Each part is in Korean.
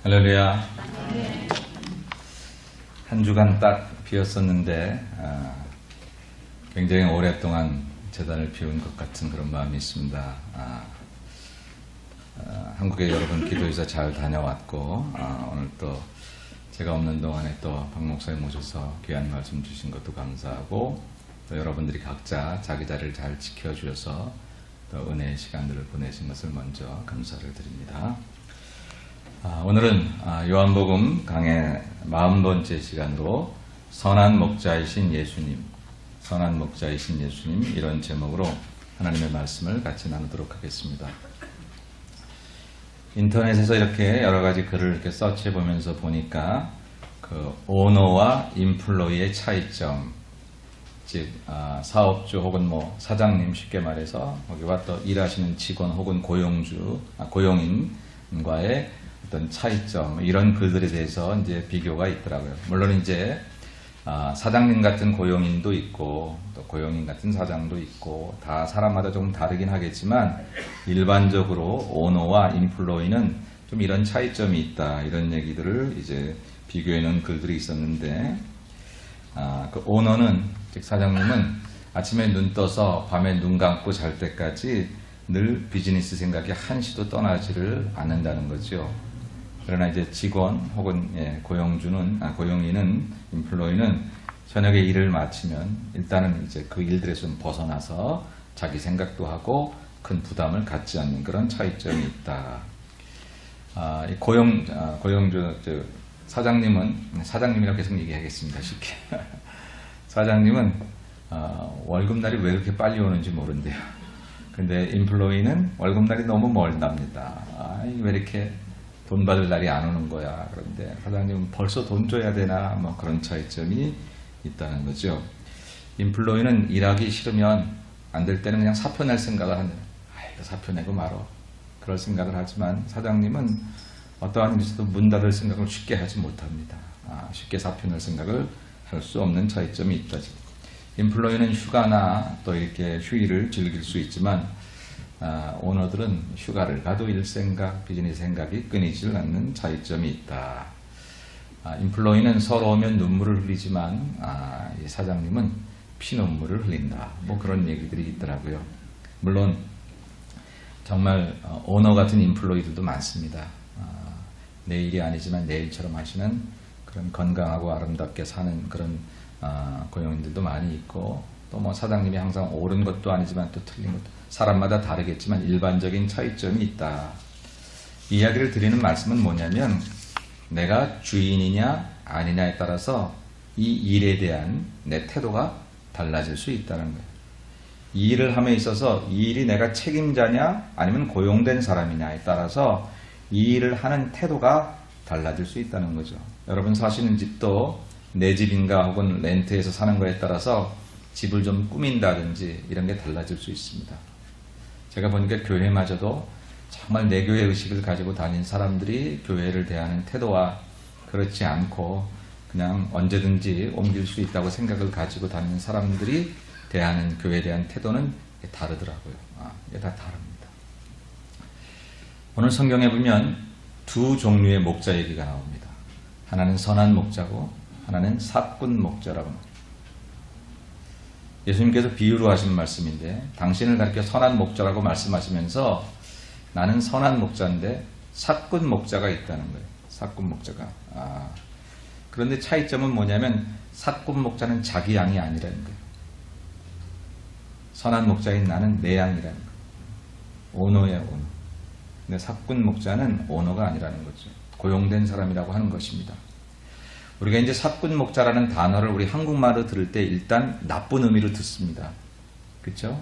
할렐루야. 한 주간 딱 비었었는데 굉장히 오랫동안 재단을 비운 것 같은 그런 마음이 있습니다. 한국에 여러분 기도회사 잘 다녀왔고 오늘 또 제가 없는 동안에 또 박 목사님 모셔서 귀한 말씀 주신 것도 감사하고 또 여러분들이 각자 자기 자리를 잘 지켜주셔서 또 은혜의 시간들을 보내신 것을 먼저 감사를 드립니다. 오늘은 요한복음 강의 40번째 시간으로 선한 목자이신 예수님, 선한 목자이신 예수님 이런 제목으로 하나님의 말씀을 같이 나누도록 하겠습니다. 인터넷에서 이렇게 여러 가지 글을 이렇게 서치해 보면서 보니까 그 오너와 인플로이의 차이점, 즉 사업주 혹은 뭐 사장님 쉽게 말해서 거기와 또 일하시는 직원 혹은 고용인과의 어떤 차이점 이런 글들에 대해서 이제 비교가 있더라고요. 물론 이제 사장님 같은 고용인도 있고 또 고용인 같은 사장도 있고 다 사람마다 조금 다르긴 하겠지만 일반적으로 오너와 인플로이는 좀 이런 차이점이 있다 이런 얘기들을 이제 비교해 놓은 글들이 있었는데 그 오너는 즉 사장님은 아침에 눈 떠서 밤에 눈 감고 잘 때까지 늘 비즈니스 생각이 한시도 떠나지를 않는다는 거죠. 그러나 이제 직원 혹은 고용인은 인플로이는 저녁에 일을 마치면 일단은 이제 그 일들에서 좀 벗어나서 자기 생각도 하고 큰 부담을 갖지 않는 그런 차이점이 있다. 사장님이라고 계속 얘기하겠습니다. 쉽게. 사장님은 월급날이 왜 그렇게 빨리 오는지 모른대요. 근데 인플로이는 월급날이 너무 멀답니다. 왜 이렇게 돈 받을 날이 안 오는 거야. 그런데 사장님은 벌써 돈 줘야 되나 뭐 그런 차이점이 있다는 거죠. 인플로이는 일하기 싫으면 안 될 때는 그냥 사표 낼 생각을 하는 이거 사표 내고 말어 그럴 생각을 하지만 사장님은 어떠한 일에서도 문 닫을 생각을 쉽게 하지 못합니다. 쉽게 사표 낼 생각을 할 수 없는 차이점이 있다. 인플로이는 휴가나 또 이렇게 휴일을 즐길 수 있지만 오너들은 휴가를 가도 일 생각, 비즈니스 생각이 끊이질 않는 차이점이 있다. 인플로이는 서러우면 눈물을 흘리지만 이 사장님은 피눈물을 흘린다. 뭐 그런 얘기들이 있더라고요. 물론 정말 오너 같은 인플로이들도 많습니다. 내 일이 아니지만 내 일처럼 하시는 그런 건강하고 아름답게 사는 그런 고용인들도 많이 있고 또 뭐 사장님이 항상 옳은 것도 아니지만 또 틀린 것도 사람마다 다르겠지만 일반적인 차이점이 있다. 이 이야기를 드리는 말씀은 뭐냐면 내가 주인이냐 아니냐에 따라서 이 일에 대한 내 태도가 달라질 수 있다는 거예요. 이 일을 함에 있어서 이 일이 내가 책임자냐 아니면 고용된 사람이냐에 따라서 이 일을 하는 태도가 달라질 수 있다는 거죠. 여러분 사시는 집도 내 집인가 혹은 렌트해서 사는 거에 따라서 집을 좀 꾸민다든지 이런 게 달라질 수 있습니다. 제가 보니까 교회마저도 정말 내 교회 의식을 가지고 다닌 사람들이 교회를 대하는 태도와 그렇지 않고 그냥 언제든지 옮길 수 있다고 생각을 가지고 다니는 사람들이 대하는 교회에 대한 태도는 다르더라고요. 이게 다 다릅니다. 오늘 성경에 보면 두 종류의 목자 얘기가 나옵니다. 하나는 선한 목자고 하나는 사꾼 목자라고 합니다. 예수님께서 비유로 하신 말씀인데 당신을 가리켜 선한 목자라고 말씀하시면서 나는 선한 목자인데 사꾼 목자가 있다는 거예요. 사꾼 목자가. 그런데 차이점은 뭐냐면 사꾼 목자는 자기 양이 아니라는 거예요. 선한 목자인 나는 내 양이라는 거예요. 오너야 오너. 근데 사꾼 목자는 오너가 아니라는 거죠. 고용된 사람이라고 하는 것입니다. 우리가 이제 사꾼 목자라는 단어를 우리 한국말로 들을 때 일단 나쁜 의미로 듣습니다. 그렇죠?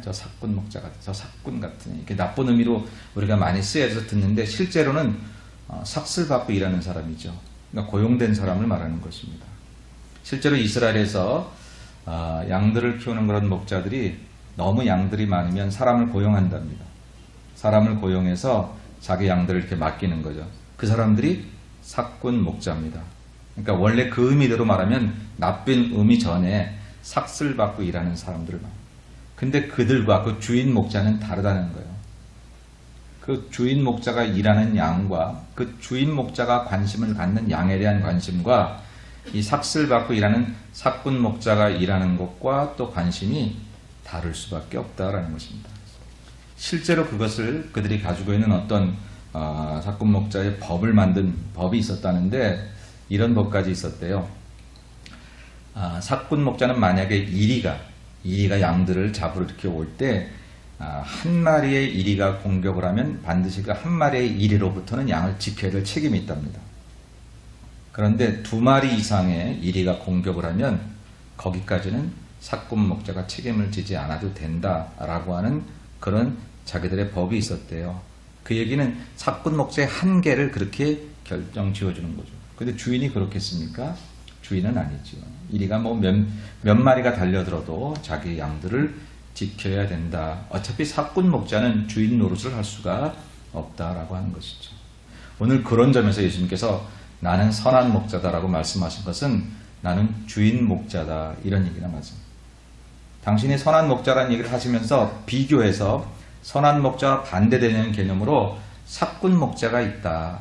저 사꾼 목자 같은, 저 사꾼 같은 이렇게 나쁜 의미로 우리가 많이 쓰여서 듣는데 실제로는 삭슬 받고 일하는 사람이죠. 그러니까 고용된 사람을 말하는 것입니다. 실제로 이스라엘에서 양들을 키우는 그런 목자들이 너무 양들이 많으면 사람을 고용한답니다. 사람을 고용해서 자기 양들을 이렇게 맡기는 거죠. 그 사람들이 사꾼 목자입니다. 그러니까 원래 그 의미대로 말하면 나쁜 의미 전에 삭슬 받고 일하는 사람들을 말합니다. 근데 그들과 그 주인 목자는 다르다는 거예요. 그 주인 목자가 일하는 양과 그 주인 목자가 관심을 갖는 양에 대한 관심과 이 삭슬 받고 일하는 삭군 목자가 일하는 것과 또 관심이 다를 수밖에 없다라는 것입니다. 실제로 그것을 그들이 가지고 있는 어떤 삭군 목자의 법을 만든 법이 있었다는데 이런 법까지 있었대요. 삭군 목자는 만약에 이리가 양들을 잡으러 이렇게 올 때 한 마리의 이리가 공격을 하면 반드시 그 한 마리의 이리로부터는 양을 지켜야 될 책임이 있답니다. 그런데 두 마리 이상의 이리가 공격을 하면 거기까지는 삭군 목자가 책임을 지지 않아도 된다라고 하는 그런 자기들의 법이 있었대요. 그 얘기는 삭군 목자의 한계를 그렇게 결정 지어주는 거죠. 근데 주인이 그렇겠습니까? 주인은 아니죠. 이리가 뭐 몇 마리가 달려들어도 자기 양들을 지켜야 된다. 어차피 삭군 목자는 주인 노릇을 할 수가 없다라고 하는 것이죠. 오늘 그런 점에서 예수님께서 나는 선한 목자다라고 말씀하신 것은 나는 주인 목자다 이런 얘기가 맞습니다. 당신이 선한 목자라는 얘기를 하시면서 비교해서 선한 목자와 반대되는 개념으로 삭군 목자가 있다.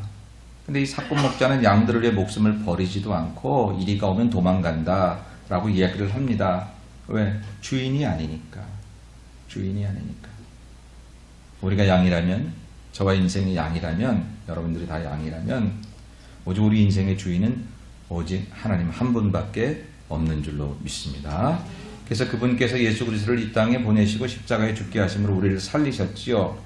근데 이 삭군 목자는 양들을 위해 목숨을 버리지도 않고 이리가 오면 도망간다 라고 이야기를 합니다. 왜? 주인이 아니니까. 주인이 아니니까. 우리가 양이라면, 저와 인생이 양이라면, 여러분들이 다 양이라면 오직 우리 인생의 주인은 오직 하나님 한 분밖에 없는 줄로 믿습니다. 그래서 그분께서 예수 그리스도를 이 땅에 보내시고 십자가에 죽게 하심으로 우리를 살리셨지요.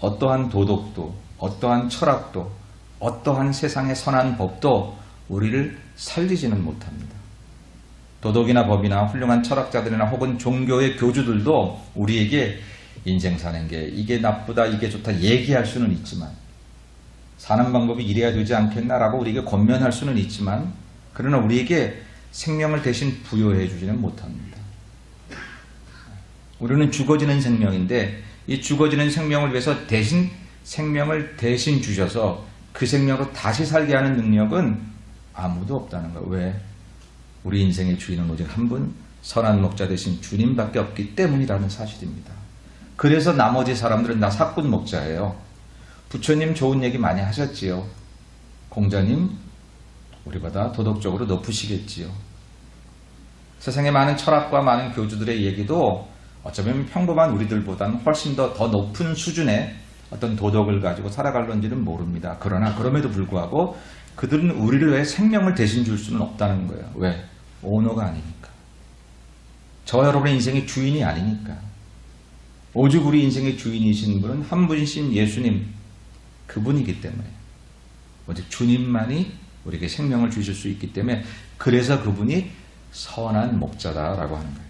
어떠한 도덕도, 어떠한 철학도, 어떠한 세상의 선한 법도 우리를 살리지는 못합니다. 도덕이나 법이나 훌륭한 철학자들이나 혹은 종교의 교주들도 우리에게 인생 사는 게 이게 나쁘다, 이게 좋다 얘기할 수는 있지만 사는 방법이 이래야 되지 않겠나라고 우리에게 권면할 수는 있지만 그러나 우리에게 생명을 대신 부여해 주지는 못합니다. 우리는 죽어지는 생명인데 이 죽어지는 생명을 위해서 대신 생명을 대신 주셔서 그 생명으로 다시 살게 하는 능력은 아무도 없다는 거예요. 왜? 우리 인생의 주인은 오직 한 분, 선한 목자 되신 주님밖에 없기 때문이라는 사실입니다. 그래서 나머지 사람들은 다 삭군 목자예요. 부처님 좋은 얘기 많이 하셨지요. 공자님 우리보다 도덕적으로 높으시겠지요. 세상에 많은 철학과 많은 교주들의 얘기도 어쩌면 평범한 우리들보다는 훨씬 더 높은 수준의 어떤 도덕을 가지고 살아갈런지는 모릅니다. 그러나 그럼에도 불구하고 그들은 우리를 위해 생명을 대신 줄 수는 없다는 거예요. 왜? 오너가 아니니까. 저 여러분의 인생의 주인이 아니니까. 오직 우리 인생의 주인이신 분은 한 분이신 예수님, 그분이기 때문에 오직 주님만이 우리에게 생명을 주실 수 있기 때문에 그래서 그분이 선한 목자다라고 하는 거예요.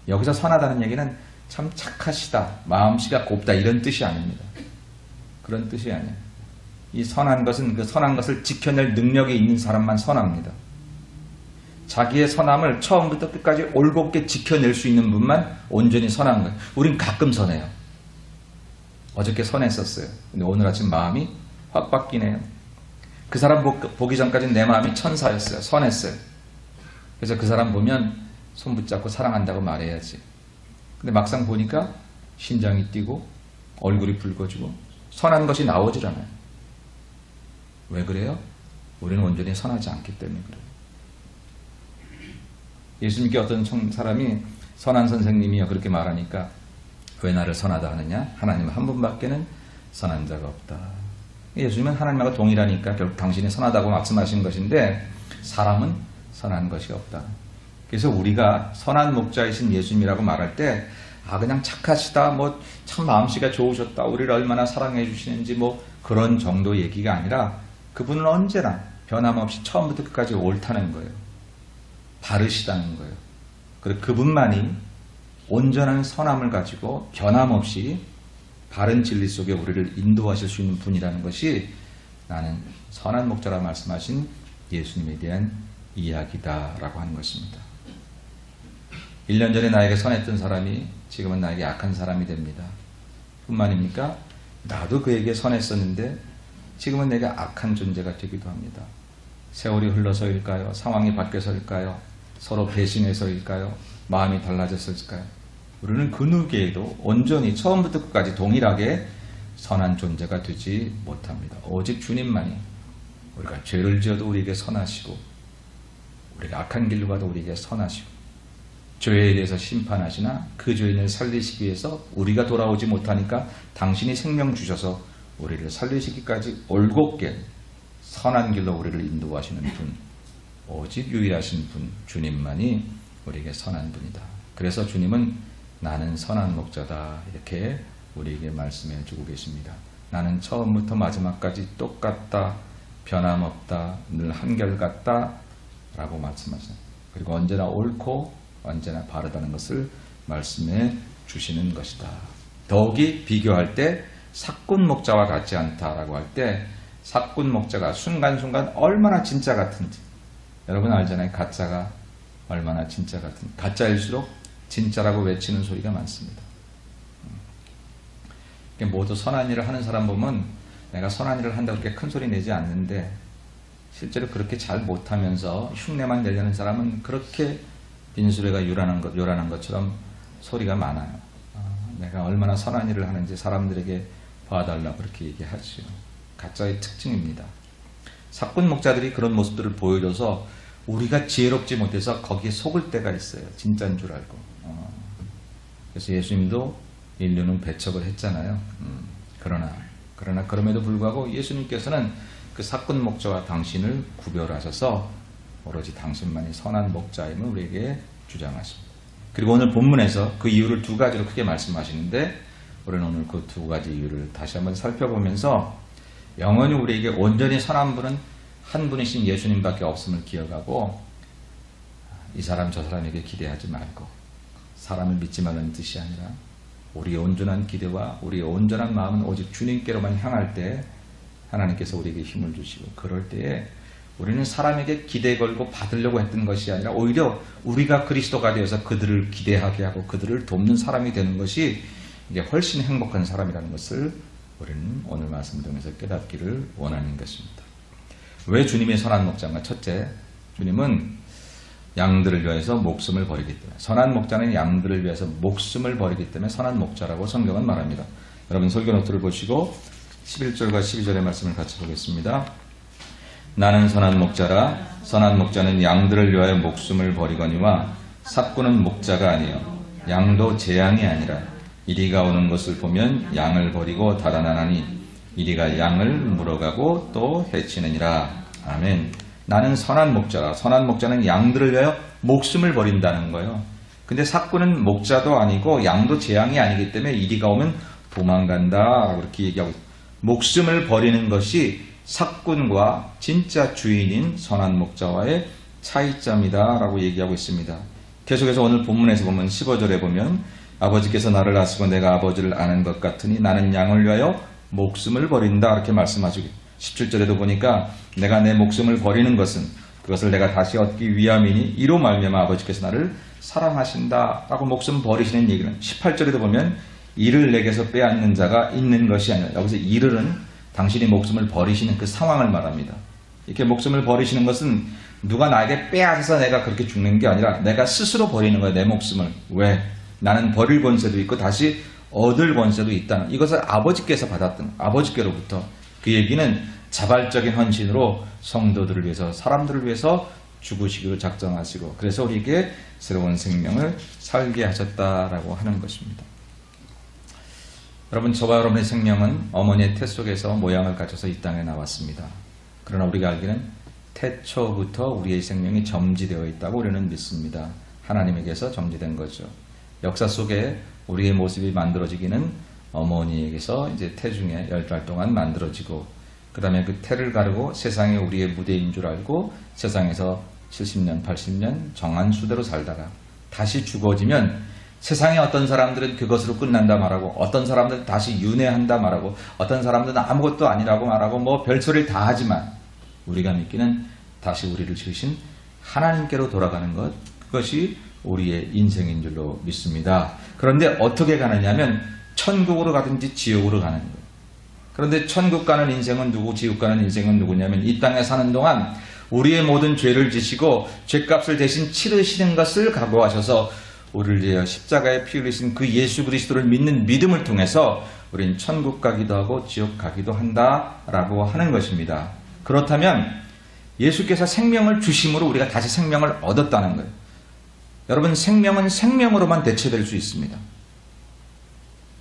여기서 선하다는 얘기는 참 착하시다, 마음씨가 곱다 이런 뜻이 아닙니다. 그런 뜻이 아니에요. 이 선한 것은 그 선한 것을 지켜낼 능력이 있는 사람만 선합니다. 자기의 선함을 처음부터 끝까지 올곧게 지켜낼 수 있는 분만 온전히 선한 거예요. 우린 가끔 선해요. 어저께 선했었어요. 근데 오늘 아침 마음이 확 바뀌네요. 그 사람 보기 전까지는 내 마음이 천사였어요. 선했어요. 그래서 그 사람 보면 손 붙잡고 사랑한다고 말해야지. 근데 막상 보니까 심장이 뛰고 얼굴이 붉어지고 선한 것이 나오질 않아요. 왜 그래요? 우리는 온전히 선하지 않기 때문에 그래요. 예수님께 어떤 사람이 선한 선생님이여 그렇게 말하니까 왜 나를 선하다 하느냐? 하나님 한 분밖에는 선한 자가 없다. 예수님은 하나님과 동일하니까 결국 당신이 선하다고 말씀하신 것인데 사람은 선한 것이 없다. 그래서 우리가 선한 목자이신 예수님이라고 말할 때 그냥 착하시다, 뭐 참 마음씨가 좋으셨다, 우리를 얼마나 사랑해 주시는지 뭐 그런 정도 얘기가 아니라 그분은 언제나 변함없이 처음부터 끝까지 옳다는 거예요. 바르시다는 거예요. 그리고 그분만이 온전한 선함을 가지고 변함없이 바른 진리 속에 우리를 인도하실 수 있는 분이라는 것이 나는 선한 목자라 말씀하신 예수님에 대한 이야기다라고 하는 것입니다. 1년 전에 나에게 선했던 사람이 지금은 나에게 악한 사람이 됩니다. 뿐만입니까? 나도 그에게 선했었는데 지금은 내가 악한 존재가 되기도 합니다. 세월이 흘러서일까요? 상황이 바뀌어서일까요? 서로 배신해서일까요? 마음이 달라졌을까요? 우리는 그 누구에도 온전히 처음부터 끝까지 동일하게 선한 존재가 되지 못합니다. 오직 주님만이 우리가 죄를 지어도 우리에게 선하시고 우리가 악한 길로 가도 우리에게 선하시고 죄에 대해서 심판하시나 그 죄인을 살리시기 위해서 우리가 돌아오지 못하니까 당신이 생명 주셔서 우리를 살리시기까지 올곧게 선한 길로 우리를 인도하시는 분, 오직 유일하신 분 주님만이 우리에게 선한 분이다. 그래서 주님은 나는 선한 목자다 이렇게 우리에게 말씀해 주고 계십니다. 나는 처음부터 마지막까지 똑같다, 변함없다, 늘 한결같다 라고 말씀하시는, 그리고 언제나 옳고 언제나 바르다는 것을 말씀해 주시는 것이다. 더욱이 비교할 때 삭군 목자와 같지 않다라고 할 때 삭군 목자가 순간순간 얼마나 진짜 같은지 여러분 알잖아요. 가짜가 얼마나 진짜 같은지. 가짜일수록 진짜라고 외치는 소리가 많습니다. 모두 선한 일을 하는 사람 보면 내가 선한 일을 한다고 그렇게 큰 소리 내지 않는데 실제로 그렇게 잘 못하면서 흉내만 내려는 사람은 그렇게 빈수레가 요란한 것처럼 소리가 많아요. 내가 얼마나 선한 일을 하는지 사람들에게 봐달라고 그렇게 얘기하죠. 가짜의 특징입니다. 삭군 목자들이 그런 모습들을 보여줘서 우리가 지혜롭지 못해서 거기에 속을 때가 있어요. 진짜인 줄 알고. 그래서 예수님도 인류는 배척을 했잖아요. 그러나 그럼에도 불구하고 예수님께서는 그 삭군 목자와 당신을 구별하셔서 오로지 당신만이 선한 목자임을 우리에게 주장하십니다. 그리고 오늘 본문에서 그 이유를 두 가지로 크게 말씀하시는데 우리는 오늘 그 두 가지 이유를 다시 한번 살펴보면서 영원히 우리에게 온전히 선한 분은 한 분이신 예수님밖에 없음을 기억하고 이 사람 저 사람에게 기대하지 말고 사람을 믿지 말라는 뜻이 아니라 우리의 온전한 기대와 우리의 온전한 마음은 오직 주님께로만 향할 때 하나님께서 우리에게 힘을 주시고 그럴 때에 우리는 사람에게 기대 걸고 받으려고 했던 것이 아니라 오히려 우리가 그리스도가 되어서 그들을 기대하게 하고 그들을 돕는 사람이 되는 것이 이제 훨씬 행복한 사람이라는 것을 우리는 오늘 말씀을 통해서 깨닫기를 원하는 것입니다. 왜 주님의 선한 목자인가? 첫째, 주님은 양들을 위해서 목숨을 버리기 때문에, 선한 목자는 양들을 위해서 목숨을 버리기 때문에 선한 목자라고 성경은 말합니다. 여러분 설교 노트를 보시고 11절과 12절의 말씀을 같이 보겠습니다. 나는 선한 목자라 선한 목자는 양들을 위하여 목숨을 버리거니와 삭구는 목자가 아니요 양도 제 양이 아니라 이리가 오는 것을 보면 양을 버리고 달아나나니 이리가 양을 물어가고 또 해치느니라. 아멘. 나는 선한 목자라. 선한 목자는 양들을 위하여 목숨을 버린다는 거예요. 근데 삭구는 목자도 아니고 양도 제 양이 아니기 때문에 이리가 오면 도망간다 그렇게 얘기하고 있어요. 목숨을 버리는 것이 삭군과 진짜 주인인 선한 목자와의 차이점이다 라고 얘기하고 있습니다. 계속해서 오늘 본문에서 보면 15절에 보면 아버지께서 나를 아시고 내가 아버지를 아는 것 같으니 나는 양을 위하여 목숨을 버린다 이렇게 말씀하시고 17절에도 보니까 내가 내 목숨을 버리는 것은 그것을 내가 다시 얻기 위함이니 이로 말미암아 아버지께서 나를 사랑하신다 라고 목숨 버리시는 얘기는 18절에도 보면 이를 내게서 빼앗는 자가 있는 것이 아니라 여기서 이를은 당신이 목숨을 버리시는 그 상황을 말합니다. 이렇게 목숨을 버리시는 것은 누가 나에게 빼앗아서 내가 그렇게 죽는 게 아니라 내가 스스로 버리는 거예요. 내 목숨을. 왜? 나는 버릴 권세도 있고 다시 얻을 권세도 있다는 이것을 아버지께서 받았던 아버지께로부터 그 얘기는 자발적인 헌신으로 성도들을 위해서 사람들을 위해서 죽으시기로 작정하시고 그래서 우리에게 새로운 생명을 살게 하셨다라고 하는 것입니다. 여러분 저와 여러분의 생명은 어머니의 태 속에서 모양을 갖춰서 이 땅에 나왔습니다. 그러나 우리가 알기는 태초부터 우리의 생명이 점지되어 있다고 우리는 믿습니다. 하나님에게서 점지된 거죠. 역사 속에 우리의 모습이 만들어지기는 어머니에게서 이제 태중에 10달 동안 만들어지고 그 다음에 그 태를 가르고 세상에 우리의 무대인 줄 알고 세상에서 70년, 80년 정한 수대로 살다가 다시 죽어지면 세상에 어떤 사람들은 그것으로 끝난다 말하고 어떤 사람들은 다시 윤회한다 말하고 어떤 사람들은 아무것도 아니라고 말하고 뭐 별소리를 다 하지만 우리가 믿기는 다시 우리를 지으신 하나님께로 돌아가는 것 그것이 우리의 인생인 줄로 믿습니다. 그런데 어떻게 가느냐면 천국으로 가든지 지옥으로 가는 거예요. 그런데 천국 가는 인생은 누구 지옥 가는 인생은 누구냐면 이 땅에 사는 동안 우리의 모든 죄를 지시고 죄값을 대신 치르시는 것을 각오하셔서 우리를 위하여 십자가에 피 흘리신 그 예수 그리스도를 믿는 믿음을 통해서 우리는 천국 가기도 하고 지옥 가기도 한다라고 하는 것입니다. 그렇다면 예수께서 생명을 주심으로 우리가 다시 생명을 얻었다는 거예요. 여러분, 생명은 생명으로만 대체될 수 있습니다.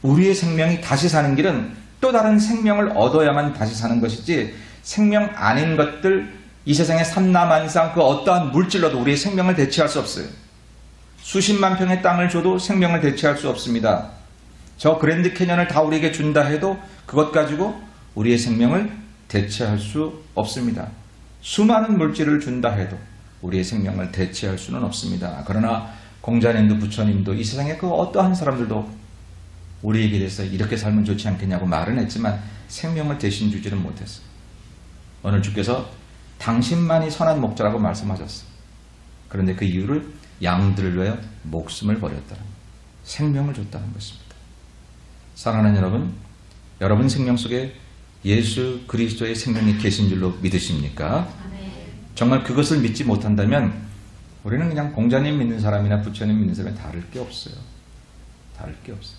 우리의 생명이 다시 사는 길은 또 다른 생명을 얻어야만 다시 사는 것이지, 생명 아닌 것들, 이 세상의 삼라만상 그 어떠한 물질로도 우리의 생명을 대체할 수 없어요. 수십만 평의 땅을 줘도 생명을 대체할 수 없습니다. 저 그랜드 캐년을 다 우리에게 준다 해도 그것 가지고 우리의 생명을 대체할 수 없습니다. 수많은 물질을 준다 해도 우리의 생명을 대체할 수는 없습니다. 그러나 공자님도 부처님도 이 세상의 그 어떠한 사람들도 우리에게 대해서 이렇게 살면 좋지 않겠냐고 말은 했지만 생명을 대신 주지는 못했어요. 오늘 주께서 당신만이 선한 목자라고 말씀하셨어요. 그런데 그 이유를 양들을 위하여 목숨을 버렸다는 거예요. 생명을 줬다는 것입니다. 사랑하는 여러분, 여러분 생명 속에 예수 그리스도의 생명이 계신 줄로 믿으십니까? 정말 그것을 믿지 못한다면 우리는 그냥 공자님 믿는 사람이나 부처님 믿는 사람이 다를 게 없어요. 다를 게 없어요.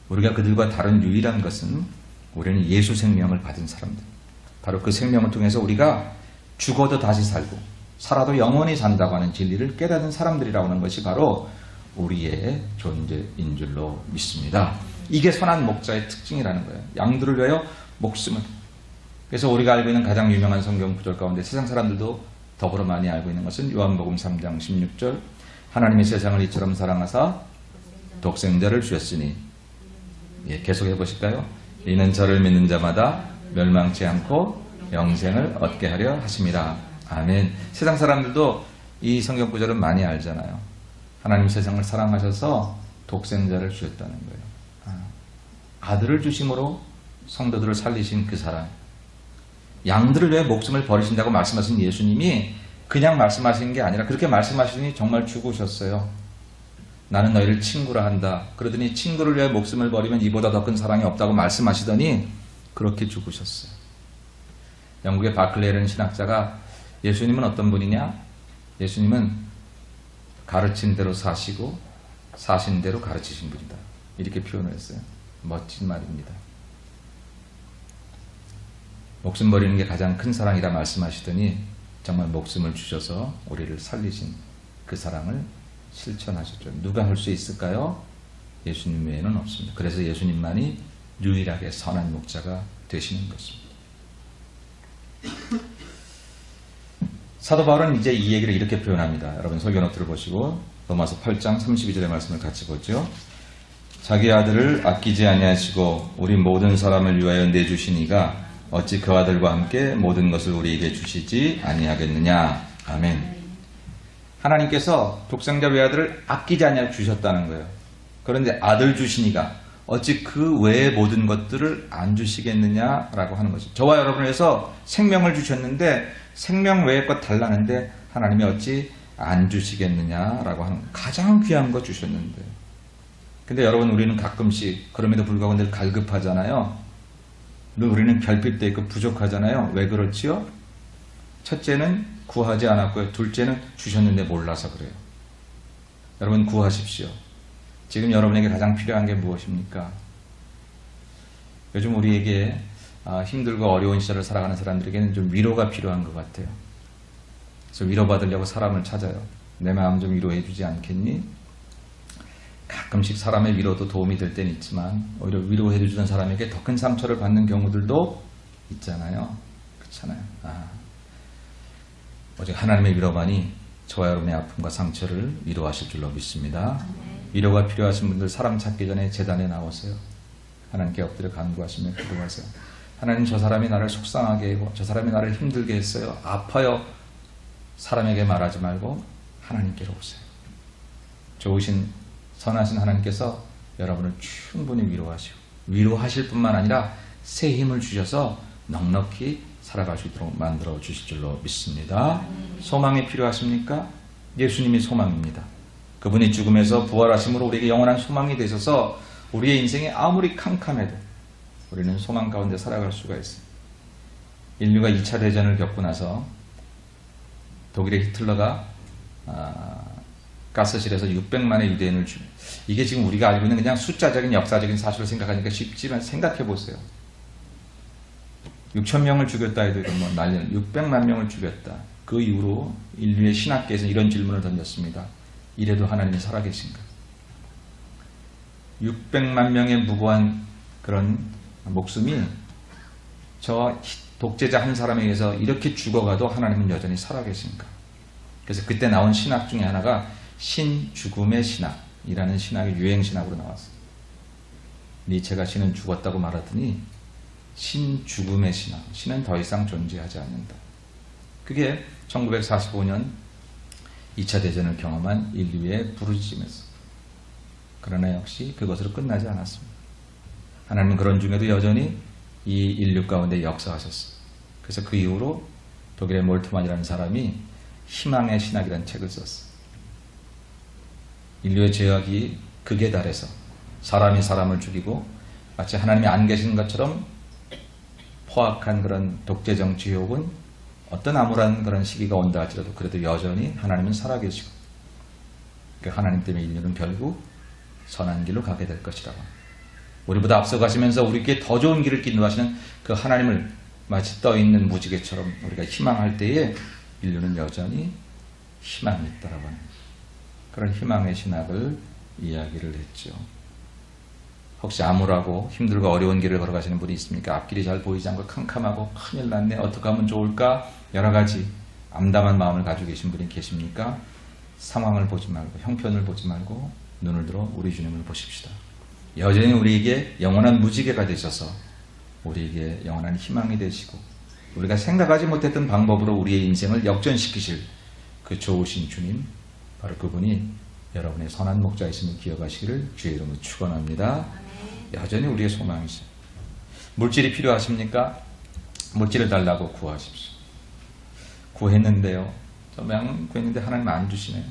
우리가 그들과 다른 유일한 것은 우리는 예수 생명을 받은 사람들. 바로 그 생명을 통해서 우리가 죽어도 다시 살고 살아도 영원히 산다고 하는 진리를 깨닫는 사람들이라고 하는 것이 바로 우리의 존재인 줄로 믿습니다. 이게 선한 목자의 특징이라는 거예요. 양들을 위하여 목숨을. 그래서 우리가 알고 있는 가장 유명한 성경 구절 가운데 세상 사람들도 더불어 많이 알고 있는 것은 요한복음 3장 16절, 하나님이 세상을 이처럼 사랑하사 독생자를 주셨으니, 계속해 보실까요? 이는 저를 믿는 자마다 멸망치 않고 영생을 얻게 하려 하심이라. 아멘. 세상 사람들도 이 성경 구절은 많이 알잖아요. 하나님 세상을 사랑하셔서 독생자를 주셨다는 거예요. 아들을 주심으로 성도들을 살리신 그 사랑. 양들을 위해 목숨을 버리신다고 말씀하신 예수님이 그냥 말씀하신 게 아니라 그렇게 말씀하시니 정말 죽으셨어요. 나는 너희를 친구라 한다. 그러더니 친구를 위해 목숨을 버리면 이보다 더 큰 사랑이 없다고 말씀하시더니 그렇게 죽으셨어요. 영국의 바클레라는 신학자가 예수님은 어떤 분이냐? 예수님은 가르친 대로 사시고 사신 대로 가르치신 분이다. 이렇게 표현을 했어요. 멋진 말입니다. 목숨 버리는 게 가장 큰 사랑이라 말씀하시더니 정말 목숨을 주셔서 우리를 살리신 그 사랑을 실천하셨죠. 누가 할 수 있을까요? 예수님 외에는 없습니다. 그래서 예수님만이 유일하게 선한 목자가 되시는 것입니다. 사도 바울은 이제 이 얘기를 이렇게 표현합니다. 여러분 설교노트를 보시고 로마서 8장 32절의 말씀을 같이 보죠. 자기 아들을 아끼지 아니하시고 우리 모든 사람을 위하여 내주시니가 어찌 그 아들과 함께 모든 것을 우리에게 주시지 아니하겠느냐. 아멘. 하나님께서 독생자 외아들을 아끼지 아니하여 주셨다는 거예요. 그런데 아들 주시니가 어찌 그 외의 모든 것들을 안 주시겠느냐라고 하는 것이죠. 저와 여러분을 위해서 생명을 주셨는데 생명 외의 것 달라는데 하나님이 어찌 안 주시겠느냐라고 하는, 가장 귀한 거 주셨는데. 근데 여러분, 우리는 가끔씩 그럼에도 불구하고 늘 갈급하잖아요. 늘 우리는 결핍되어 있고 부족하잖아요. 왜 그렇지요? 첫째는 구하지 않았고요. 둘째는 주셨는데 몰라서 그래요. 여러분 구하십시오. 지금 여러분에게 가장 필요한 게 무엇입니까? 요즘 우리에게 힘들고 어려운 시절을 살아가는 사람들에게는 좀 위로가 필요한 것 같아요. 그래서 위로받으려고 사람을 찾아요. 내 마음 좀 위로해 주지 않겠니? 가끔씩 사람의 위로도 도움이 될 때는 있지만 오히려 위로해 주는 사람에게 더 큰 상처를 받는 경우들도 있잖아요. 그렇잖아요. 오직 하나님의 위로만이 저와 여러분의 아픔과 상처를 위로하실 줄로 믿습니다. 위로가 필요하신 분들 사람 찾기 전에 제단에 나오세요. 하나님께 엎드려 간구하시며 기도하세요. 하나님, 저 사람이 나를 속상하게 하고 저 사람이 나를 힘들게 했어요. 아파요. 사람에게 말하지 말고 하나님께로 오세요. 좋으신 선하신 하나님께서 여러분을 충분히 위로하시고 위로하실 뿐만 아니라 새 힘을 주셔서 넉넉히 살아갈 수 있도록 만들어 주실 줄로 믿습니다. 소망이 필요하십니까? 예수님이 소망입니다. 그분이 죽음에서 부활하심으로 우리에게 영원한 소망이 되셔서 우리의 인생이 아무리 캄캄해도 우리는 소망 가운데 살아갈 수가 있습니다. 인류가 2차 대전을 겪고 나서 독일의 히틀러가 가스실에서 600만의 유대인을 이게 지금 우리가 알고 있는 그냥 숫자적인 역사적인 사실을 생각하니까 쉽지만 생각해 보세요. 6천 명을 죽였다 해도 뭐 난리는 600만 명을 죽였다. 그 이후로 인류의 신학계에서 이런 질문을 던졌습니다. 이래도 하나님이 살아계신가? 600만 명의 무고한 그런 목숨이 저 독재자 한 사람에 의해서 이렇게 죽어가도 하나님은 여전히 살아계신가? 그래서 그때 나온 신학 중에 하나가 신죽음의 신학이라는 신학이 유행신학으로 나왔어요. 니체가 신은 죽었다고 말하더니 신죽음의 신학, 신은 더 이상 존재하지 않는다. 그게 1945년 2차 대전을 경험한 인류의 부르짖음이었습니다. 그러나 역시 그것으로 끝나지 않았습니다. 하나님은 그런 중에도 여전히 이 인류 가운데 역사하셨어요. 그래서 그 이후로 독일의 몰트만이라는 사람이 희망의 신학이라는 책을 썼어요. 인류의 죄악이 극에 달해서 사람이 사람을 죽이고 마치 하나님이 안 계신 것처럼 포악한 그런 독재 정치 혹은 어떤 암울한 그런 시기가 온다 할지라도 그래도 여전히 하나님은 살아계시고 그 하나님 때문에 인류는 결국 선한 길로 가게 될 것이라고. 우리보다 앞서가시면서 우리에게 더 좋은 길을 인도하시는 그 하나님을 마치 떠있는 무지개처럼 우리가 희망할 때에 인류는 여전히 희망이 있다라고 하는 그런 희망의 신학을 이야기를 했죠. 혹시 암울하고 힘들고 어려운 길을 걸어가시는 분이 있습니까? 앞길이 잘 보이지 않고 캄캄하고 큰일 났네, 어떻게 하면 좋을까? 여러 가지 암담한 마음을 가지고 계신 분이 계십니까? 상황을 보지 말고 형편을 보지 말고 눈을 들어 우리 주님을 보십시다. 여전히 우리에게 영원한 무지개가 되셔서 우리에게 영원한 희망이 되시고 우리가 생각하지 못했던 방법으로 우리의 인생을 역전시키실 그 좋으신 주님, 바로 그분이 여러분의 선한 목자이심을 기억하시기를 주의 이름으로 축원합니다. 여전히 우리의 소망이시죠. 물질이 필요하십니까? 물질을 달라고 구하십시오. 구했는데요. 저명 구했는데 하나님 안 주시네요.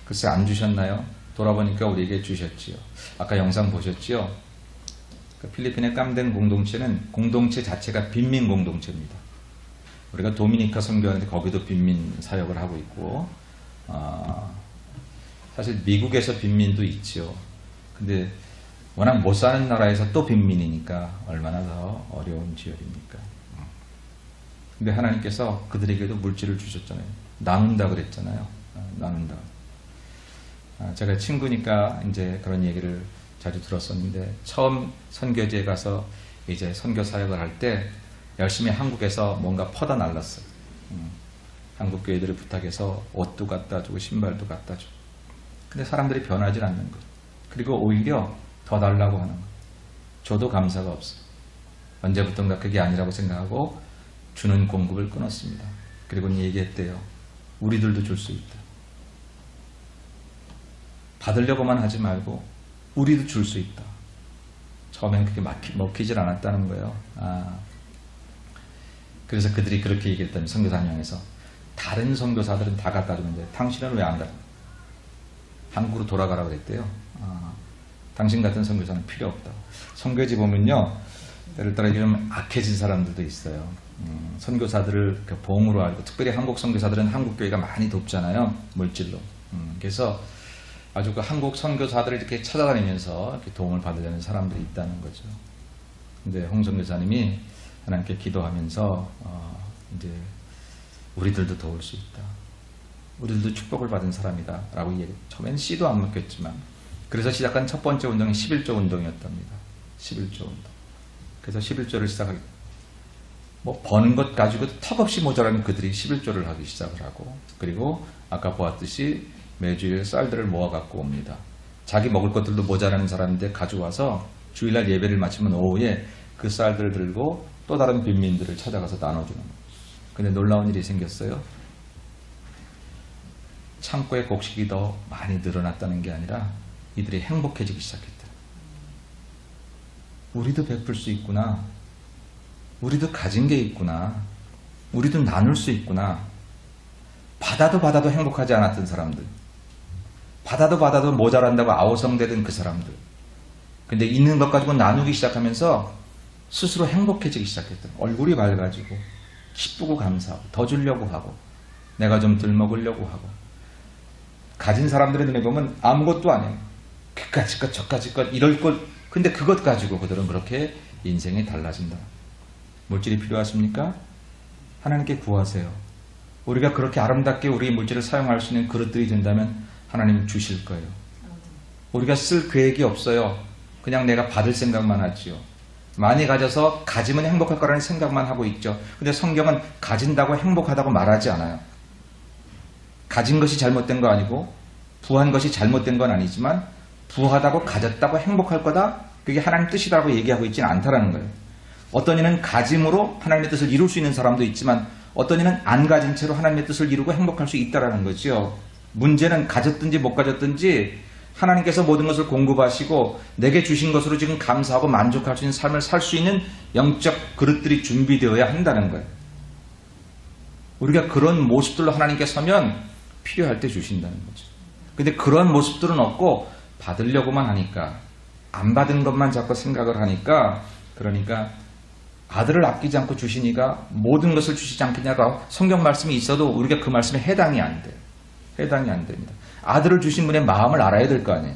글쎄 안 주셨나요? 돌아보니까 우리에게 주셨지요. 아까 영상 보셨지요? 그 필리핀의 깜덴 공동체는 공동체 자체가 빈민 공동체입니다. 우리가 도미니카 선교하는데 거기도 빈민 사역을 하고 있고 사실 미국에서 빈민도 있죠. 근데 워낙 못 사는 나라에서 또 빈민이니까 얼마나 더 어려운 지열입니까? 근데 하나님께서 그들에게도 물질을 주셨잖아요. 나눈다 그랬잖아요. 나눈다. 제가 친구니까 이제 그런 얘기를 자주 들었었는데 처음 선교지에 가서 이제 선교 사역을 할 때 열심히 한국에서 뭔가 퍼다 날랐어요. 한국 교회들을 부탁해서 옷도 갖다 주고 신발도 갖다 주고. 근데 사람들이 변하지 않는 거예요. 그리고 오히려 더 달라고 하는 거예요. 줘도 감사가 없어요. 언제부턴가 그게 아니라고 생각하고 주는 공급을 끊었습니다. 그리고 얘기했대요. 우리들도 줄 수 있다. 받으려고만 하지 말고 우리도 줄 수 있다. 처음엔 그게 먹히질 않았다는 거예요. 그래서 그들이 그렇게 얘기했더니 선교사님에서 다른 선교사들은 다 갖다 주는데 당신은 왜 안 가? 한국으로 돌아가라고 그랬대요. 당신 같은 선교사는 필요 없다. 선교지 보면요, 예를 들어 좀 악해진 사람들도 있어요. 선교사들을 봉으로 알고, 특별히 한국 선교사들은 한국 교회가 많이 돕잖아요, 물질로. 그래서 아주 그 한국 선교사들을 이렇게 찾아다니면서 이렇게 도움을 받으려는 사람들이 있다는 거죠. 근데 홍 선교사님이 하나님께 기도하면서 이제 우리들도 도울 수 있다. 우리들도 축복을 받은 사람이다. 라고 얘기해요. 처음에는 씨도 안 먹겠지만. 그래서 시작한 첫 번째 운동이 11조 운동이었답니다. 11조 운동. 그래서 11조를 시작하게. 뭐 버는 것 가지고도 턱없이 모자라면 그들이 11조를 하기 시작을 하고, 그리고 아까 보았듯이 매주일 쌀들을 모아 갖고 옵니다. 자기 먹을 것들도 모자라는 사람인데 가져와서 주일날 예배를 마치면 오후에 그 쌀들을 들고 또 다른 빈민들을 찾아가서 나눠주는 거예요. 근데 놀라운 일이 생겼어요. 창고의 곡식이 더 많이 늘어났다는 게 아니라 이들이 행복해지기 시작했다. 우리도 베풀 수 있구나. 우리도 가진 게 있구나. 우리도 나눌 수 있구나. 받아도 행복하지 않았던 사람들. 받아도 모자란다고 아우성되던 그 사람들. 근데 있는 것 가지고 나누기 시작하면서 스스로 행복해지기 시작했다. 얼굴이 밝아지고 기쁘고 감사하고 더 주려고 하고 내가 좀 덜 먹으려고 하고 가진 사람들의 눈에 보면 아무것도 아니에요. 그까짓 것 저까짓 것 이럴 것, 근데 그것 가지고 그들은 그렇게 인생이 달라진다. 물질이 필요하십니까? 하나님께 구하세요. 우리가 그렇게 아름답게 우리 물질을 사용할 수 있는 그릇들이 된다면 하나님은 주실 거예요. 우리가 쓸 계획이 없어요. 그냥 내가 받을 생각만 하지요. 많이 가져서 가지면 행복할 거라는 생각만 하고 있죠. 근데 성경은 가진다고 행복하다고 말하지 않아요. 가진 것이 잘못된 거 아니고 부한 것이 잘못된 건 아니지만 부하다고 가졌다고 행복할 거다? 그게 하나님 뜻이라고 얘기하고 있지는 않다라는 거예요. 어떤 이는 가짐으로 하나님의 뜻을 이룰 수 있는 사람도 있지만 어떤 이는 안 가진 채로 하나님의 뜻을 이루고 행복할 수 있다라는 거죠. 문제는 가졌든지 못 가졌든지 하나님께서 모든 것을 공급하시고 내게 주신 것으로 지금 감사하고 만족할 수 있는 삶을 살 수 있는 영적 그릇들이 준비되어야 한다는 거예요. 우리가 그런 모습들로 하나님께 서면 필요할 때 주신다는 거죠. 근데 그런 모습들은 없고 받으려고만 하니까, 안 받은 것만 자꾸 생각을 하니까, 그러니까 아들을 아끼지 않고 주시니까 모든 것을 주시지 않겠냐고 성경 말씀이 있어도 우리가 그 말씀에 해당이 안 돼요. 해당이 안 됩니다. 아들을 주신 분의 마음을 알아야 될 거 아니에요.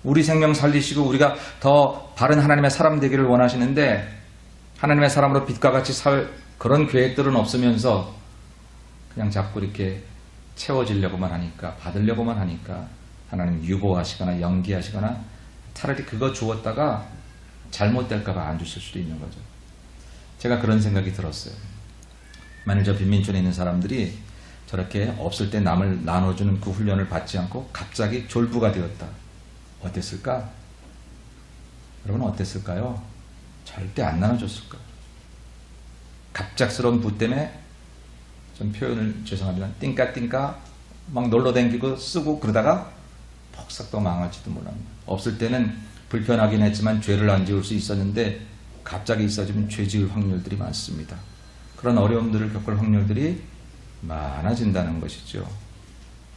우리 생명 살리시고 우리가 더 바른 하나님의 사람 되기를 원하시는데 하나님의 사람으로 빛과 같이 살 그런 계획들은 없으면서 그냥 자꾸 이렇게 채워지려고만 하니까, 받으려고만 하니까 하나님 유보하시거나 연기하시거나 차라리 그거 주었다가 잘못될까 봐 안 주실 수도 있는 거죠. 제가 그런 생각이 들었어요. 만일 저 빈민촌에 있는 사람들이 저렇게 없을 때 남을 나눠주는 그 훈련을 받지 않고 갑자기 졸부가 되었다. 어땠을까? 여러분 어땠을까요? 절대 안 나눠줬을 거예요. 갑작스러운 부 때문에, 좀 표현을 죄송합니다, 띵까띵까 막 놀러다니고 쓰고 그러다가 폭삭 또 망할지도 몰랍니다. 없을 때는 불편하긴 했지만 죄를 안 지을 수 있었는데 갑자기 있어지면 죄 지을 확률들이 많습니다. 그런 어려움들을 겪을 확률들이 많아진다는 것이죠.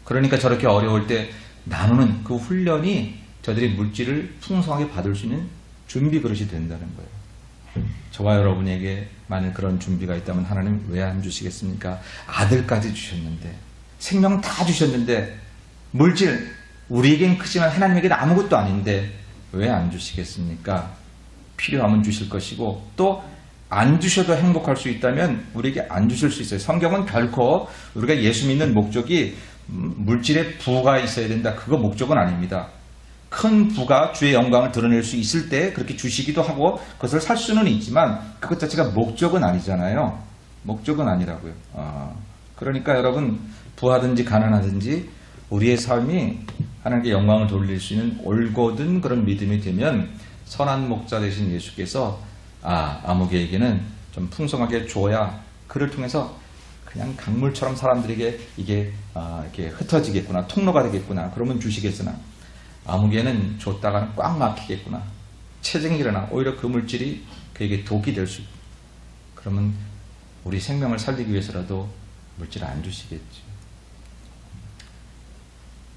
그러니까 저렇게 어려울 때 나누는 그 훈련이 저들이 물질을 풍성하게 받을 수 있는 준비 그릇이 된다는 거예요. 저와 여러분에게 만일 그런 준비가 있다면 하나님 왜 안 주시겠습니까? 아들까지 주셨는데, 생명 다 주셨는데, 물질 우리에겐 크지만 하나님에게는 아무것도 아닌데 왜 안 주시겠습니까? 필요하면 주실 것이고 또 안 주셔도 행복할 수 있다면 우리에게 안 주실 수 있어요. 성경은 결코 우리가 예수 믿는 목적이 물질의 부가 있어야 된다, 그거 목적은 아닙니다. 큰 부가 주의 영광을 드러낼 수 있을 때 그렇게 주시기도 하고 그것을 살 수는 있지만 그것 자체가 목적은 아니잖아요. 목적은 아니라고요. 그러니까 여러분 부하든지 가난하든지 우리의 삶이 하나님께 영광을 돌릴 수 있는 올곧은 그런 믿음이 되면 선한 목자 되신 예수께서 아무개에게는 좀 풍성하게 줘야 그를 통해서 그냥 강물처럼 사람들에게 이게 이렇게 흩어지겠구나, 통로가 되겠구나, 그러면 주시겠으나 아무개는 줬다가는 꽉 막히겠구나, 체증이 일어나 오히려 그 물질이 그에게 독이 될 수 있고, 그러면 우리 생명을 살리기 위해서라도 물질을 안 주시겠죠.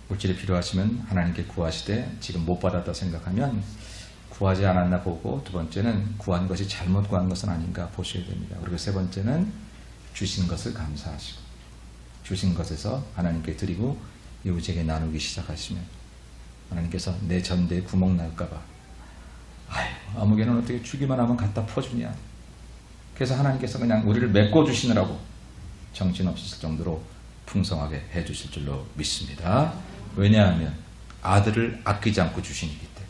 물질이 필요하시면 하나님께 구하시되 지금 못 받았다 생각하면 구하지 않았나 보고, 두 번째는 구한 것이 잘못 구한 것은 아닌가 보셔야 됩니다. 그리고 세 번째는 주신 것을 감사하시고 주신 것에서 하나님께 드리고 이웃에게 나누기 시작하시면 하나님께서 내 전대에 구멍 날까봐 아무개는 어떻게 주기만 하면 갖다 퍼주냐, 그래서 하나님께서 그냥 우리를 메꿔주시느라고 정신없을 정도로 풍성하게 해주실 줄로 믿습니다. 왜냐하면 아들을 아끼지 않고 주시니기 때문에.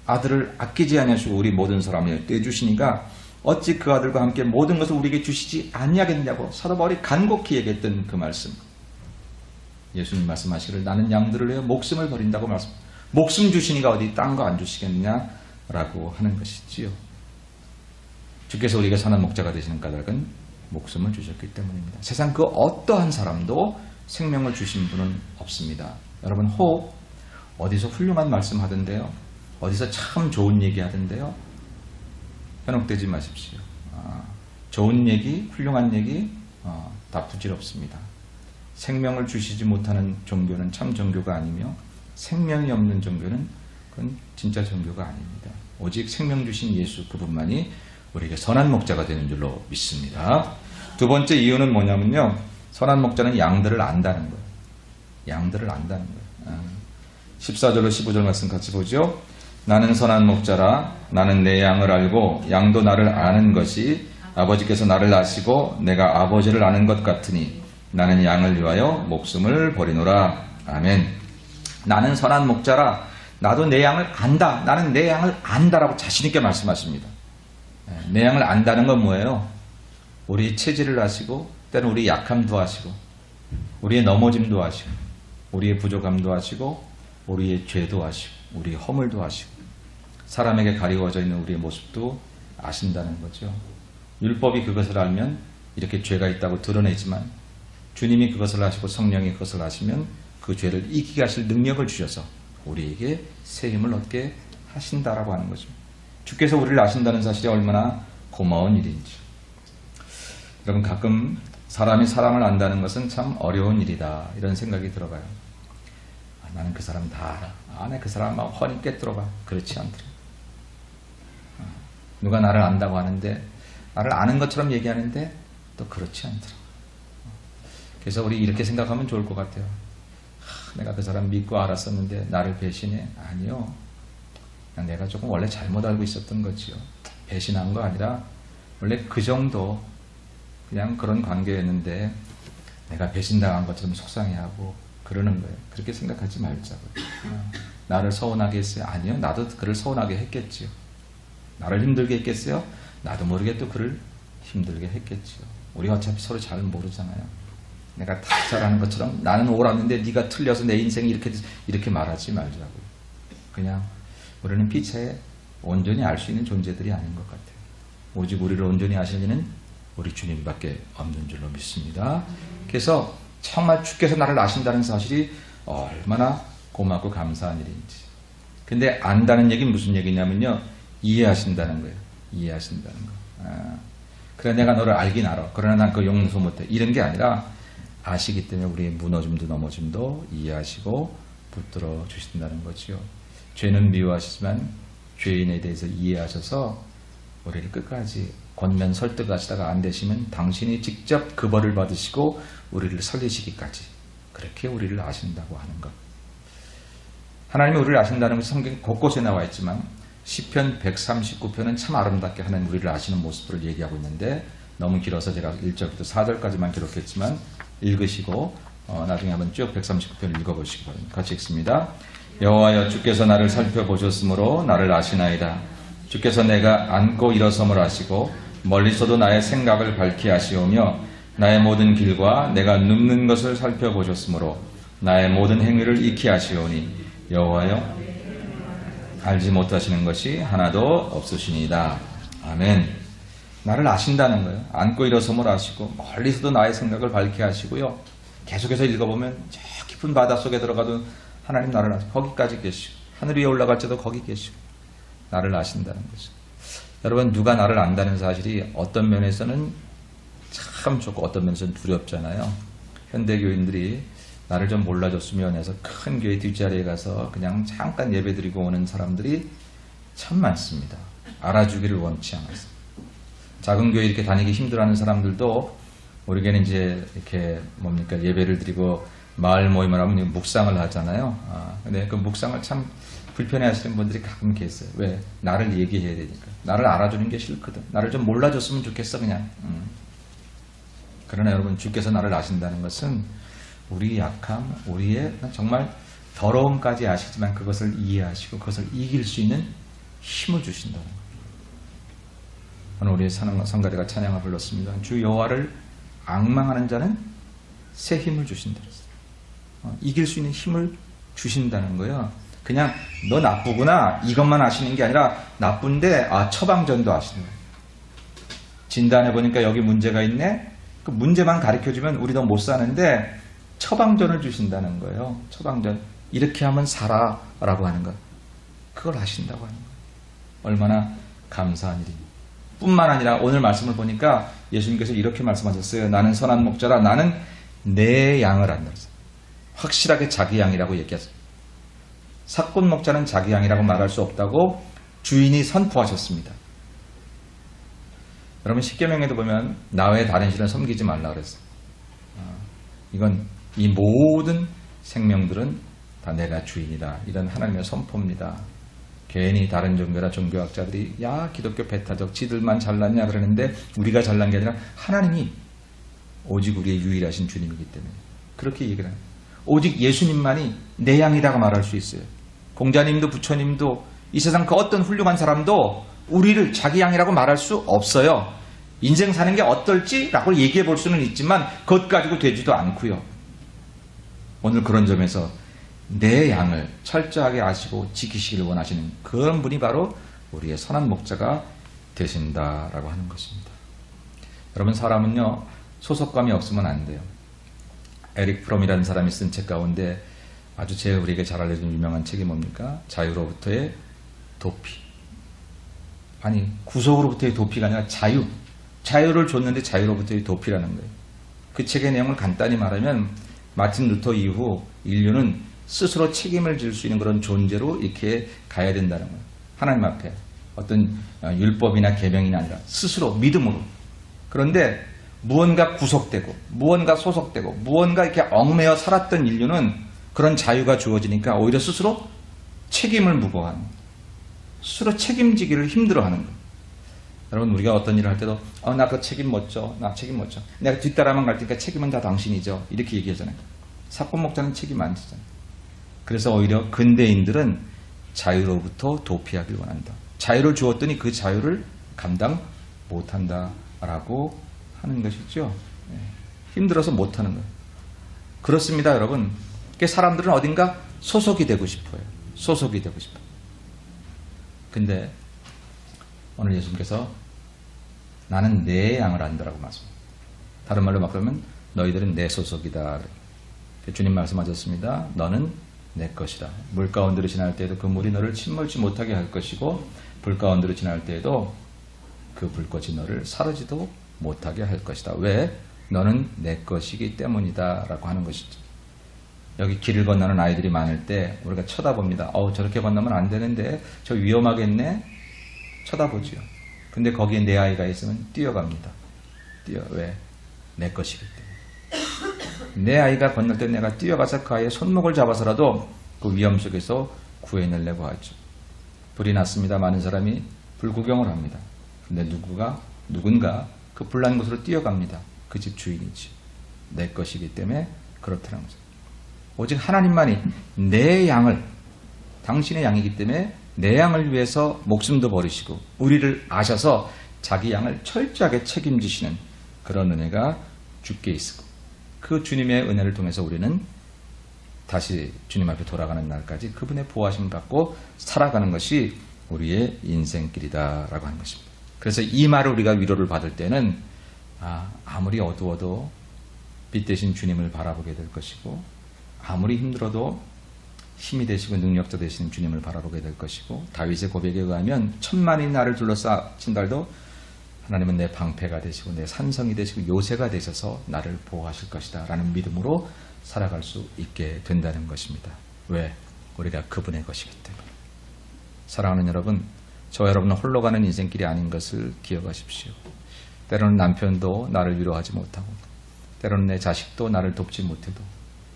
아들을 아끼지 아니하시고 우리 모든 사람을 떼주시니까 어찌 그 아들과 함께 모든 것을 우리에게 주시지 아니하겠냐고 사도 바울이 간곡히 얘기했던 그 말씀. 예수님 말씀하시기를 나는 양들을 위해 목숨을 버린다고 말씀. 목숨 주시니까 어디 딴 거 안 주시겠냐라고 하는 것이지요. 주께서 우리가 선한 목자가 되시는 까닭은 목숨을 주셨기 때문입니다. 세상 그 어떠한 사람도 생명을 주신 분은 없습니다. 여러분 혹 어디서 훌륭한 말씀 하던데요, 어디서 참 좋은 얘기 하던데요, 현혹되지 마십시오. 좋은 얘기, 훌륭한 얘기 다 부질없습니다. 생명을 주시지 못하는 종교는 참 종교가 아니며 생명이 없는 종교는 그건 진짜 종교가 아닙니다. 오직 생명 주신 예수 그분만이 우리에게 선한 목자가 되는 줄로 믿습니다. 두 번째 이유는 뭐냐면요, 선한 목자는 양들을 안다는 거예요. 양들을 안다는 거예요. 14절로 15절 말씀 같이 보죠. 나는 선한 목자라. 나는 내 양을 알고 양도 나를 아는 것이 아버지께서 나를 아시고 내가 아버지를 아는 것 같으니 나는 양을 위하여 목숨을 버리노라. 아멘. 나는 선한 목자라. 나도 내 양을 안다. 나는 내 양을 안다라고 자신있게 말씀하십니다. 내 양을 안다는 건 뭐예요? 우리 체질을 아시고 때는 우리 약함도 아시고 우리의 넘어짐도 아시고 우리의 부족함도 아시고 우리의 죄도 아시고 우리의 허물도 아시고 사람에게 가리워져 있는 우리의 모습도 아신다는 거죠. 율법이 그것을 알면 이렇게 죄가 있다고 드러내지만 주님이 그것을 아시고 성령이 그것을 아시면 그 죄를 이기게 하실 능력을 주셔서 우리에게 새 힘을 얻게 하신다라고 하는 거죠. 주께서 우리를 아신다는 사실이 얼마나 고마운 일인지. 여러분 가끔 사람이 사람을 안다는 것은 참 어려운 일이다 이런 생각이 들어봐요. 나는 그 사람 다 알아. 내 그 사람 막 훤히 꿰뚫어봐. 그렇지 않더라. 누가 나를 안다고 하는데 나를 아는 것처럼 얘기하는데 또 그렇지 않더라. 그래서 우리 이렇게 생각하면 좋을 것 같아요. 내가 그 사람 믿고 알았었는데 나를 배신해? 아니요. 그냥 내가 조금 원래 잘못 알고 있었던 거지요. 배신한 거 아니라 원래 그 정도 그냥 그런 관계였는데 내가 배신당한 것처럼 속상해하고 그러는 거예요. 그렇게 생각하지 말자고요. 나를 서운하게 했어요? 아니요. 나도 그를 서운하게 했겠지요. 나를 힘들게 했겠어요? 나도 모르게 또 그를 힘들게 했겠지요. 우리가 어차피 서로 잘 모르잖아요. 내가 다 잘하는 것처럼 나는 옳았는데 네가 틀려서 내 인생이 이렇게 말하지 말자고요. 그냥 우리는 피차에 온전히 알 수 있는 존재들이 아닌 것 같아요. 오직 우리를 온전히 아실 이는 우리 주님밖에 없는 줄로 믿습니다. 그래서 정말 주께서 나를 아신다는 사실이 얼마나 고맙고 감사한 일인지. 근데 안다는 얘기는 무슨 얘기냐면요. 이해하신다는 거예요. 이해하신다는 거. 그래 내가 너를 알긴 알아. 그러나 난 그 용서 못해. 이런 게 아니라 아시기 때문에 우리의 무너짐도 넘어짐도 이해하시고 붙들어 주신다는 거지요. 죄는 미워하시지만 죄인에 대해서 이해하셔서 우리를 끝까지 권면 설득하시다가 안 되시면 당신이 직접 그 벌을 받으시고 우리를 살리시기까지 그렇게 우리를 아신다고 하는 것. 하나님이 우리를 아신다는 것이 성경 곳곳에 나와 있지만 시편 139편은 참 아름답게 하나님 우리를 아시는 모습을 얘기하고 있는데 너무 길어서 제가 1절부터 4절까지만 기록했지만 읽으시고 나중에 한번 쭉 139편을 읽어보시기 바랍니다. 같이 읽습니다. 여호와여 주께서 나를 살펴보셨으므로 나를 아시나이다. 주께서 내가 앉고 일어섬을 아시고 멀리서도 나의 생각을 밝히 아시오며 나의 모든 길과 내가 눕는 것을 살펴보셨으므로 나의 모든 행위를 익히 아시오니 여호와여 알지 못하시는 것이 하나도 없으시니이다. 아멘. 나를 아신다는 거예요. 앉고 일어섬을 아시고 멀리서도 나의 생각을 밝히 아시고요. 계속해서 읽어보면 저 깊은 바닷속에 들어가도 하나님 나를 아시고 거기까지 계시고 하늘 위에 올라갈 때도 거기 계시고 나를 아신다는 거죠. 여러분 누가 나를 안다는 사실이 어떤 면에서는 참 좋고 어떤 면에서는 두렵잖아요. 현대교인들이 나를 좀 몰라줬으면 해서 큰 교회 뒷자리에 가서 그냥 잠깐 예배드리고 오는 사람들이 참 많습니다. 알아주기를 원치 않아서. 작은 교회 이렇게 다니기 힘들어하는 사람들도 우리 교회는 이제 이렇게 뭡니까 예배를 드리고 마을 모임을 하면 묵상을 하잖아요. 근데 그 묵상을 참 불편해하시는 분들이 가끔 계세요. 왜? 나를 얘기해야 되니까. 나를 알아주는 게 싫거든. 나를 좀 몰라줬으면 좋겠어 그냥. 그러나 여러분 주께서 나를 아신다는 것은 우리 약함, 우리의 정말 더러움까지 아시지만 그것을 이해하시고 그것을 이길 수 있는 힘을 주신다는 거예요. 오늘 우리의 성가대가 찬양을 불렀습니다. 주 여호와를 앙망하는 자는 새 힘을 주신다. 이길 수 있는 힘을 주신다는 거예요. 그냥 너 나쁘구나 이것만 아시는 게 아니라 나쁜데 처방전도 아시는 거예요. 진단해보니까 여기 문제가 있네. 그 문제만 가르쳐주면 우리도 못 사는데 처방전을 주신다는 거예요. 처방전. 이렇게 하면 살아 라고 하는 것. 그걸 하신다고 하는 거예요. 얼마나 감사한 일입니다. 뿐만 아니라 오늘 말씀을 보니까 예수님께서 이렇게 말씀하셨어요. 나는 선한 목자라 나는 내 양을 안다. 확실하게 자기 양이라고 얘기하셨어요. 삭곤 목자는 자기 양이라고 말할 수 없다고 주인이 선포하셨습니다. 여러분 십계명에도 보면 나 외에 다른 신을 섬기지 말라 그랬어요. 이건 이 모든 생명들은 다 내가 주인이다. 이런 하나님의 선포입니다. 괜히 다른 종교나 종교학자들이 야 기독교 배타적 지들만 잘났냐 그러는데 우리가 잘난 게 아니라 하나님이 오직 우리의 유일하신 주님이기 때문에 그렇게 얘기를 합니다. 오직 예수님만이 내 양이라고 말할 수 있어요. 공자님도 부처님도 이 세상 그 어떤 훌륭한 사람도 우리를 자기 양이라고 말할 수 없어요. 인생 사는 게 어떨지라고 얘기해 볼 수는 있지만 그것 가지고 되지도 않고요. 오늘 그런 점에서 내 양을 철저하게 아시고 지키시길 원하시는 그런 분이 바로 우리의 선한 목자가 되신다라고 하는 것입니다. 여러분, 사람은요 소속감이 없으면 안 돼요. 에릭 프롬이라는 사람이 쓴 책 가운데 아주 우리에게 잘 알려진 유명한 책이 뭡니까? 자유로부터의 도피. 아니, 구속으로부터의 도피가 아니라 자유를 줬는데 자유로부터의 도피라는 거예요. 그 책의 내용을 간단히 말하면 마틴 루터 이후 인류는 스스로 책임을 질 수 있는 그런 존재로 이렇게 가야 된다는 거예요. 하나님 앞에 어떤 율법이나 계명이나 아니라 스스로 믿음으로. 그런데 무언가 구속되고 무언가 소속되고 무언가 이렇게 얽매여 살았던 인류는 그런 자유가 주어지니까 오히려 스스로 책임을 무거워하는 거예요. 스스로 책임지기를 힘들어하는 거예요. 여러분, 우리가 어떤 일을 할 때도 나 그 책임 못 져. 나 책임 못 져. 내가 뒷따라만 갈 테니까 책임은 다 당신이죠. 이렇게 얘기하잖아요. 사건 목자는 책임 안 지잖아요. 그래서 오히려 근대인들은 자유로부터 도피하길 원한다. 자유를 주었더니 그 자유를 감당 못한다라고 하는 것이죠. 힘들어서 못하는 거예요. 그렇습니다, 여러분. 사람들은 어딘가 소속이 되고 싶어요. 소속이 되고 싶어요. 근데 오늘 예수님께서 나는 내 양을 안다라고 말씀합니다. 다른 말로 바꾸면 너희들은 내 소속이다. 주님 말씀하셨습니다. 너는 내 것이다. 물 가운데로 지날 때에도 그 물이 너를 침몰치 못하게 할 것이고 불 가운데로 지날 때에도 그 불꽃이 너를 사르지도 못하게 할 것이다. 왜? 너는 내 것이기 때문이다 라고 하는 것이죠. 여기 길을 건너는 아이들이 많을 때 우리가 쳐다봅니다. 저렇게 건너면 안 되는데 저 위험하겠네? 쳐다보지요. 근데 거기에 내 아이가 있으면 뛰어갑니다. 왜? 내 것이기 때문에. 내 아이가 건널 때 내가 뛰어가서 그 아이의 손목을 잡아서라도 그 위험 속에서 구해내려고 하죠. 불이 났습니다. 많은 사람이 불 구경을 합니다. 근데 누군가 그 불난 곳으로 뛰어갑니다. 그 집 주인이지. 내 것이기 때문에 그렇다는 거죠. 오직 하나님만이 내 양을, 당신의 양이기 때문에 내 양을 위해서 목숨도 버리시고 우리를 아셔서 자기 양을 철저하게 책임지시는 그런 은혜가 주께 있고 그 주님의 은혜를 통해서 우리는 다시 주님 앞에 돌아가는 날까지 그분의 보호하심을 받고 살아가는 것이 우리의 인생길이다라고 하는 것입니다. 그래서 이 말을 우리가 위로를 받을 때는 아무리 어두워도 빛 대신 주님을 바라보게 될 것이고 아무리 힘들어도 힘이 되시고 능력자 되시는 주님을 바라보게 될 것이고 다윗의 고백에 의하면 천만이 나를 둘러싸친다 해도 하나님은 내 방패가 되시고 내 산성이 되시고 요새가 되셔서 나를 보호하실 것이다 라는 믿음으로 살아갈 수 있게 된다는 것입니다. 왜? 우리가 그분의 것이기 때문에. 사랑하는 여러분, 저와 여러분은 홀로 가는 인생길이 아닌 것을 기억하십시오. 때로는 남편도 나를 위로하지 못하고 때로는 내 자식도 나를 돕지 못해도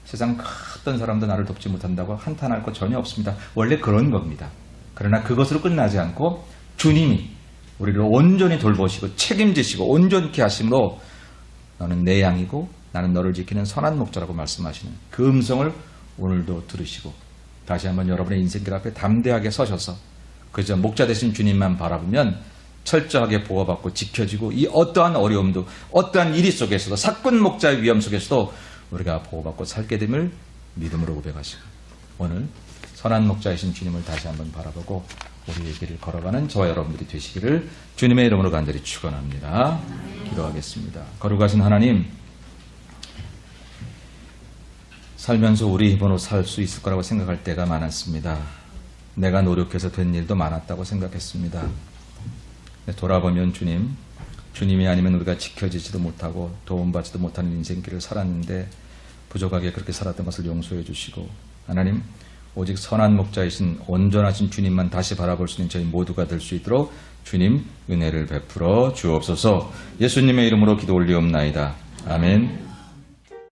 세상 어떤 사람도 나를 돕지 못한다고 한탄할 것 전혀 없습니다. 원래 그런 겁니다. 그러나 그것으로 끝나지 않고 주님이 우리를 온전히 돌보시고 책임지시고 온전케 하심으로 너는 내 양이고 나는 너를 지키는 선한 목자라고 말씀하시는 그 음성을 오늘도 들으시고 다시 한번 여러분의 인생길 앞에 담대하게 서셔서 그저 목자 되신 주님만 바라보면 철저하게 보호받고 지켜지고 이 어떠한 어려움도 어떠한 일이 속에서도 사건 목자의 위험 속에서도 우리가 보호받고 살게 됨을 믿음으로 고백하시고 오늘 선한 목자이신 주님을 다시 한번 바라보고 우리의 길을 걸어가는 저와 여러분들이 되시기를 주님의 이름으로 간절히 축원합니다. 기도하겠습니다. 거룩하신 하나님, 살면서 우리 힘으로 살 수 있을 거라고 생각할 때가 많았습니다. 내가 노력해서 된 일도 많았다고 생각했습니다. 돌아보면 주님이 아니면 우리가 지켜지지도 못하고 도움받지도 못하는 인생길을 살았는데 부족하게 그렇게 살았던 것을 용서해 주시고 하나님, 오직 선한 목자이신 온전하신 주님만 다시 바라볼 수 있는 저희 모두가 될 수 있도록 주님 은혜를 베풀어 주옵소서. 예수님의 이름으로 기도 올리옵나이다. 아멘.